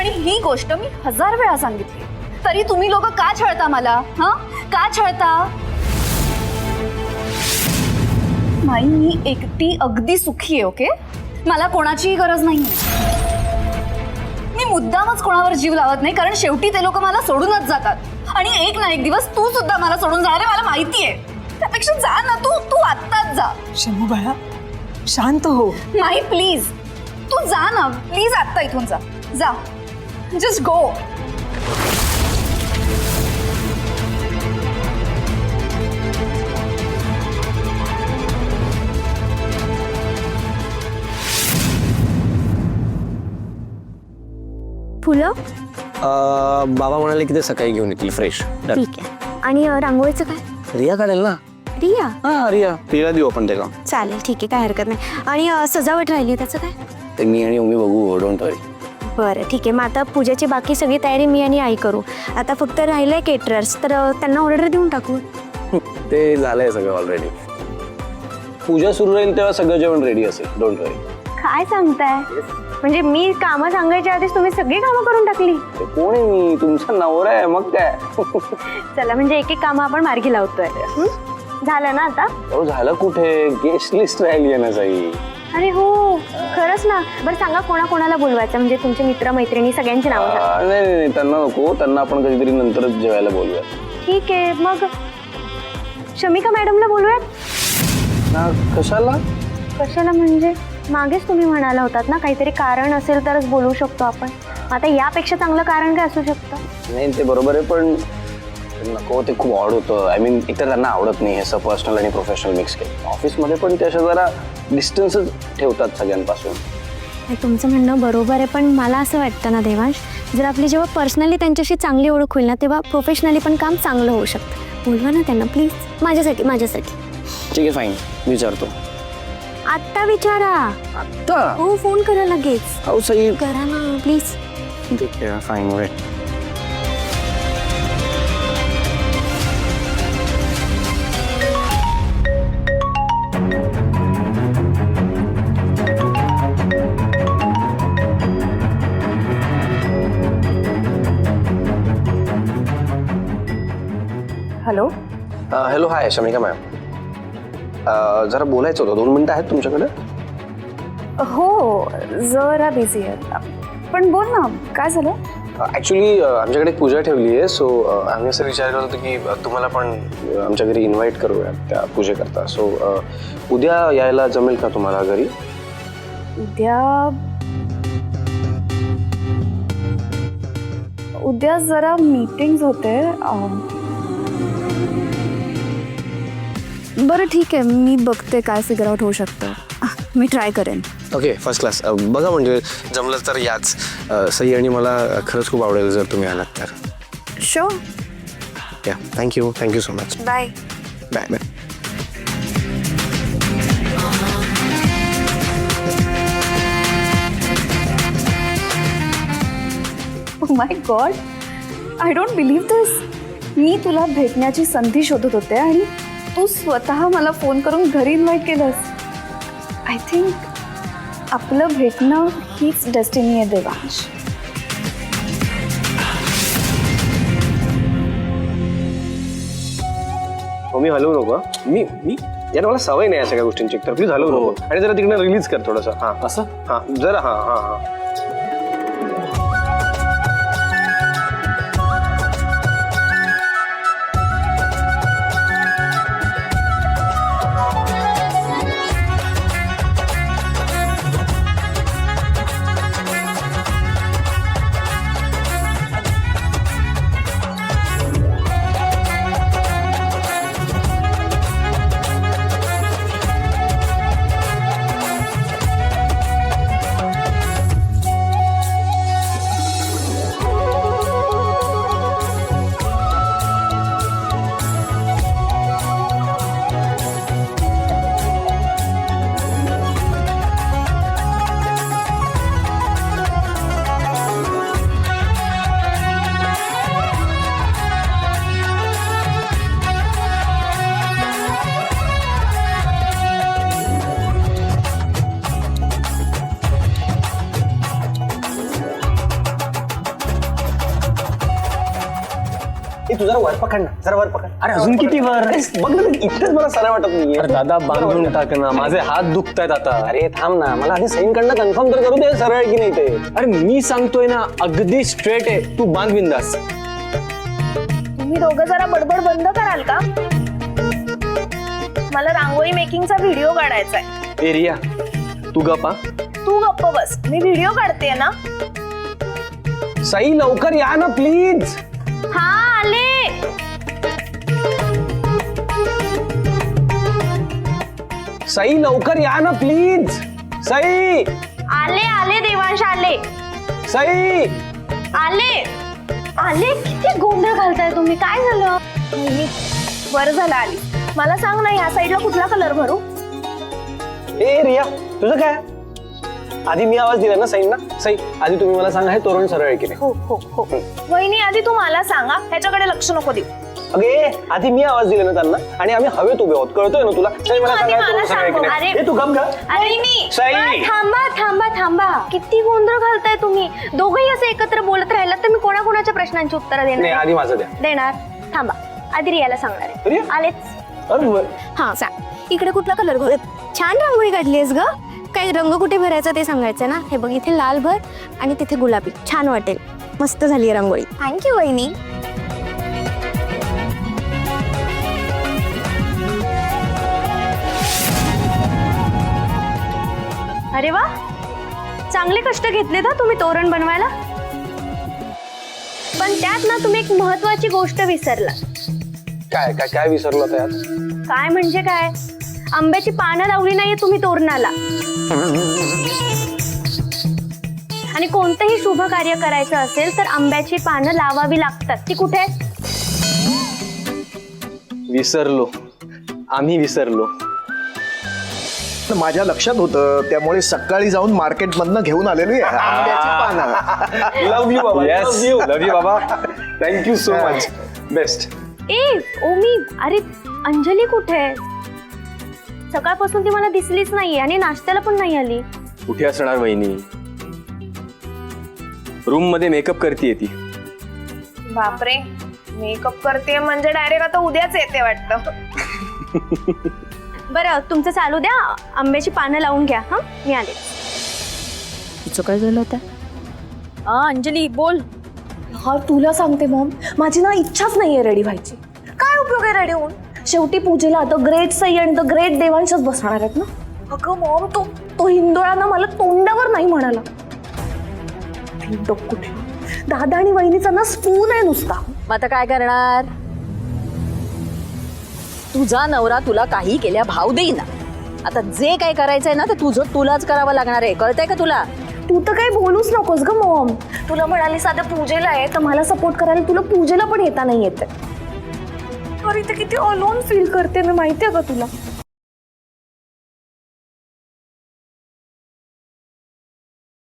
आणि ही गोष्ट मी 1000 वेळा सांगितली, तरी तुम्ही लोक का छळता मला? हा, का छळता? माई, मी एकटी अगदी सुखी आहे. ओके, मला कोणाचीही गरज नाहीये. मी मुद्दामच कोणावर जीव लावत नाही, कारण शेवटी ते लोक मला सोडूनच जातात. आणि एक ना एक दिवस तू सुद्धा मला सोडून जाणार आहे, मला माहितीये. त्यापेक्षा जा ना, तू आत्ताच जा. शमू बाळा, शांत हो. नाही प्लीज, तू जा ना प्लीज, आत्ता इथून जा. जा, जस्ट गो. फुलं बाबा म्हणाले की ते सकाळी घेऊन येतील फ्रेश. ठीक आहे. आणि रांगोळीचं काय? रिया काढेल ना. रिया? हा, रिया देऊ आपण ते काम. चालेल, ठीक आहे, काय हरकत नाही. आणि सजावट राहिली त्याचं काय? ते मी आणि मम्मी बघू, डोंट वरी. बरं, ठीक आहे. मग आता पूजेची बाकी सगळी तयारी मी आणि आई करू. आता फक्त राहिलंय केटरर्स, तर त्यांना ऑर्डर देऊन टाकू. ते झालंय सगळं ऑलरेडी. पूजा सुरू राहील तेव्हा सगळं जेवण रेडी असेल, डोंट वरी. काय सांगताय? म्हणजे मी कामं सांगायच्या आधीच तुम्ही सगळी कामं करून टाकली? कोण आहे मी? तुमचा नवरा आहे, मग काय. चला, म्हणजे एक एक कामं आपण मार्गी लावतोय. झालं ना आता? हो, झालं कुठे? गेस्ट लिस्ट राहिली आहे ना साई. अरे हो, खरंच ना. बरं सांगा, कोणाकोणाला बोलवायचं? म्हणजे तुमचे मित्र मैत्रिणी सगळ्यांची नावं सांगा. नाही, त्यांना नको. त्यांना आपण कधीतरी नंतरच जेवायला बोलूया. ठीक आहे, मग शमिका मॅडमला बोलूयात. कशाला? कशाला म्हणजे मागेच तुम्ही म्हणाला होतात ना, काहीतरी कारण असेल तरच बोलवू शकतो आपण. आता यापेक्षा चांगलं कारण काय असू शकतं? नाही, ते बरोबर आहे, पण नको. ते खूप ऑड होतं. आय मीन, एकतर त्यांना आवडत नाही असं पर्सनल आणि प्रोफेशनल मिक्स केलं. ऑफिसमध्ये पण ते असं जरा डिस्टन्सच ठेवतात सगळ्यांपासून. तुमचं म्हणणं बरोबर आहे, पण मला असं वाटतं ना देवांश, जर आपली जेव्हा पर्सनली त्यांच्याशी चांगली ओळख होईल ना, तेव्हा प्रोफेशनली पण काम चांगलं होऊ शकतं. बोलवा ना त्यांना प्लीज, माझ्यासाठी. ठीक आहे, फाईन, विचारतो. आत्ता विचारा. आत्ता? हो, फोन करा लगेच. हो सई, करा ना प्लीज. ठीक आहे, फाईन, वेट. हॅलो. हॅलो, हाय शमिका मॅम. जरा बोलायचं होतं, 2 मिनिटं आहेत तुमच्याकडे? हो, जरा बिझी आहे, पण बोल ना, काय झालं? ॲक्च्युली आमच्याकडे एक पूजा ठेवली आहे, सो आम्ही असं विचार करत होतो की तुम्हाला पण आमच्या घरी इन्व्हाइट करूया त्या पूजेकरता. सो उद्या यायला जमेल का तुम्हाला घरी? उद्या जरा मीटिंग्स होते. बरं ठीक आहे, मी बघते काय फिगर आउट होऊ शकतं. मी ट्राय करेन. Okay, first class. बघा, म्हणजे जमलं तर याच. सई आणि मला खरंच खूप आवडेल जर तुम्ही आलात तर. शुअर. या, thank you so much. Bye. Bye bye. Oh my God, I don't believe this. मी तुला भेटण्याची संधी शोधत होते आणि तू स्वतः मला फोन करून घरी इन्व्हाइट केलंस. आय थिंक आपलं भेटणं हीच डेस्टिनी आहे देवांश. मी हलवू नको. मी यार, मला सवय नाही या सगळ्या गोष्टींची. तर प्लीज हलवू नको. आणि जरा तिकडे रिलीज कर थोडंसं. हां, असं. हां, जरा. हां. तू जरा वर पकड ना, जरा वर पकड. अरे अजून किती वर? बघ ना, इथेच मला सरळ वाटत नाहीये. दादा बांधून टाक ना, माझे हात दुखतायत आता. अरे थांब ना, मला आधी साईन कडनं कन्फर्म तर करू दे सरळ आहे की नाही ते. अरे मी सांगतोय ना, अगदी स्ट्रेट आहे, तू बांध बिंदास. तुम्ही दोघं जरा बडबड बंद कराल का? मला रांगोळी मेकिंगचा व्हिडिओ काढायचा आहे. एरिया तू गप्पा. तू गप्प बस, मी व्हिडिओ काढते ना. साई लवकर या ना प्लीज. हा आले. साई लवकर या ना प्लीज. साई आले आले देवांश आले. साई आले आले. किती गोंधळ घालताय तुम्ही, काय झालं? बरं झालं आली. मला सांग ना, ह्या साईडला कुठला कलर भरू? ए रिया, तुझं काय? आधी मी आवाज दिला ना साईंना. साई आधी तुम्ही मला सांगा, हे तोरण सरळ आहे की नाही? हो हो हो. वहिनी आधी तू मला सांगा, ह्याच्याकडे लक्ष नको देऊ. अगे आधी मी आवाज दिला ना त्यांना, आणि आम्ही हवेत उभे आहोत, कळतोय ना तुला? साई मला तू आधी सांगा, हे मला तोरण सरळ आहे की सांग. नाही? अरे ए, तू गप ग. वहिनी साई. थांबा थांबा थांबा. किती गोंधळ घालताय तुम्ही दोघंही. असं एकत्र बोलत राहिलात तर मी कोणाकोणाच्या प्रश्नांची उत्तरं नाही देणार? आधी माझं द्या. देणार. थांबा, आधी रियाला सांगणार आहे. रिया? आलेच. अरे बर. हां सांग, इकडे कुठला कलर भर? छान रांगोळी काढलीस ग. काही रंग कुठे भरायचा ते सांगायचं ना. हे बघ, इथे लाल भर आणि तिथे गुलाबी. छान वाटेल. मस्त झाली रांगोळी. थँक्यू वहिनी. अरे वा, चांगले कष्ट घेतले ना तुम्ही तोरण बनवायला. पण त्यात ना तुम्ही एक महत्वाची गोष्ट विसरला. काय काय काय विसरलो त्यात? काय म्हणजे काय? आंब्याची पानं लावली नाहीये तुम्ही तोरणाला. आणि कोणतंही शुभ कार्य करायचं असेल तर आंब्याची पानं लावावी लागतात. ती कुठे आहेत? विसरलो, आम्ही विसरलो. माझ्या लक्षात होतं, त्यामुळे सकाळी जाऊन मार्केट मधनं घेऊन आलेलो आहे आंब्याची पानं. लव्ह यू बाबा. येस, लव यू बाबा. Thank you so much. बेस्ट. ए ओमी, अरे अंजली कुठे आहे? सकाळपासून ती मला दिसलीच नाहीये आणि नाश्त्याला पण नाही आली. कुठे असणार वहिनी? रूम मध्ये मेकअप करतीये ती. बापरे, मेकअप करते म्हणजे डायरेक्ट आता उद्याच येते वाटतं. बरं, तुमचं चालू द्या. आंब्याची पानं लावून घ्या. हा, मी आले. तुझं काय झालं होतं? अंजली बोल. हा तुला सांगते मॉम, माझी ना इच्छाच नाहीये रेडी व्हायची. काय उपयोग आहे रेडी होऊन? शेवटी पूजेला द ग्रेट साई आणि द ग्रेट देवांशच बसणार आहेत ना. अगं मॉम, तो हिंदोळा ना मला तोंडावर नाही म्हणाला. कुठे दादा आणि वहिनीचा ना स्पून आहे नुसता. मग आता काय करणार? तुझा नवरा तुला काही केल्या भाव देईना. आता जे काय करायचंय ना, ते तुझं तुलाच करावं लागणार आहे. कळतंय का तुला? तू तर काही बोलूच नकोस ग मॉम. तुला म्हणाली साध्या पूजेला आहे तर मला सपोर्ट करायला तुला पूजेला पण येता नाही येते. अरे ते किती अलोन फील करते मी, माहितीये का तुला?